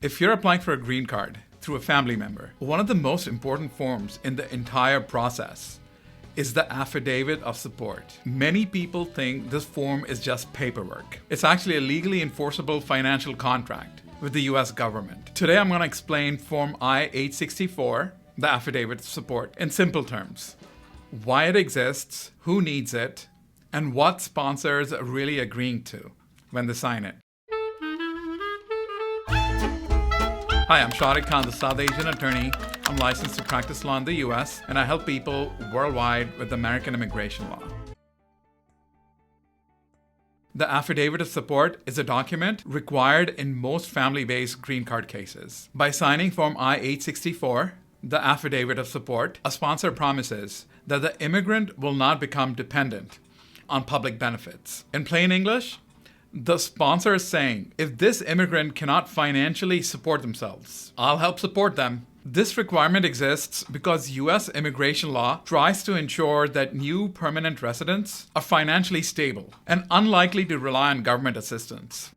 If you're applying for a green card through a family member, one of the most important forms in the entire process is the Affidavit of Support. Many people think this form is just paperwork. It's actually a legally enforceable financial contract with the US government. Today I'm going to explain Form I-864, the Affidavit of Support, in simple terms. Why it exists, who needs it, and what sponsors are really agreeing to when they sign it. Hi, I'm Shariq, the South Asian attorney. I'm licensed to practice law in the US, and I help people worldwide with American immigration law. The Affidavit of Support is a document required in most family-based green card cases. By signing Form I-864, the Affidavit of Support, a sponsor promises that the immigrant will not become dependent on public benefits. In plain English, the sponsor is saying, if this immigrant cannot financially support themselves, I'll help support them. This requirement exists because US immigration law tries to ensure that new permanent residents are financially stable and unlikely to rely on government assistance.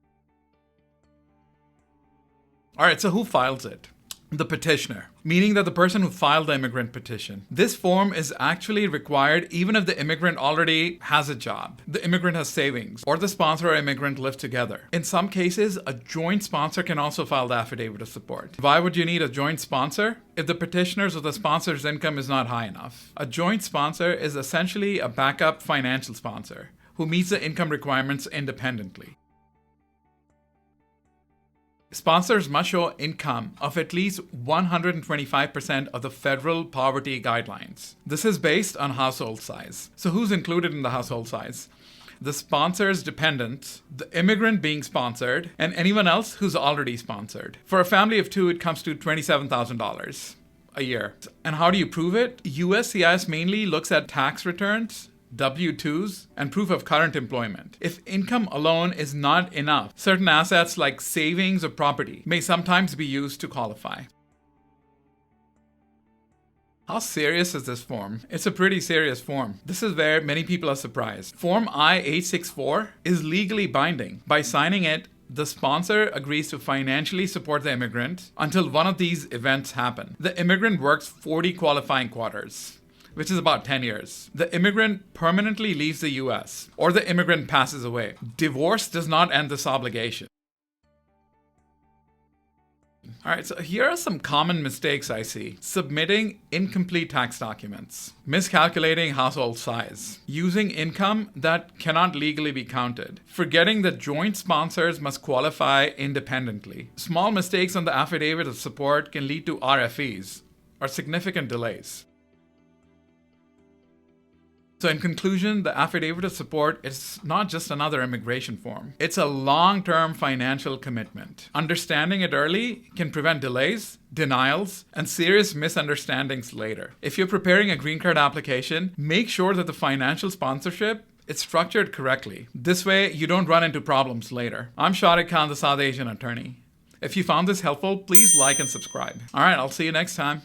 All right, so who files it? The petitioner, meaning that the person who filed the immigrant petition. This form is actually required even if the immigrant already has a job, the immigrant has savings, or the sponsor or immigrant live together. In some cases, a joint sponsor can also file the Affidavit of Support. Why would you need a joint sponsor? If the petitioner's or the sponsor's income is not high enough. A joint sponsor is essentially a backup financial sponsor who meets the income requirements independently. Sponsors must show income of at least 125% of the federal poverty guidelines. This is based on household size. So who's included in the household size? The sponsor's dependents, the immigrant being sponsored, and anyone else who's already sponsored. For a family of two, it comes to $27,000 a year. And how do you prove it? USCIS mainly looks at tax returns, W-2s, and proof of current employment. If income alone is not enough, certain assets like savings or property may sometimes be used to qualify. How serious is this form? It's a pretty serious form. This is where many people are surprised. Form I-864 is legally binding. By signing it, the sponsor agrees to financially support the immigrant until one of these events happen. The immigrant works 40 qualifying quarters, which is about 10 years. The immigrant permanently leaves the US, or the immigrant passes away. Divorce does not end this obligation. All right, so here are some common mistakes I see. Submitting incomplete tax documents, miscalculating household size, using income that cannot legally be counted, forgetting that joint sponsors must qualify independently. Small mistakes on the Affidavit of Support can lead to RFEs, or significant delays. So in conclusion, the Affidavit of Support is not just another immigration form. It's a long-term financial commitment. Understanding it early can prevent delays, denials, and serious misunderstandings later. If you're preparing a green card application, make sure that the financial sponsorship is structured correctly. This way, you don't run into problems later. I'm Shariq, the South Asian attorney. If you found this helpful, please like and subscribe. All right, I'll see you next time.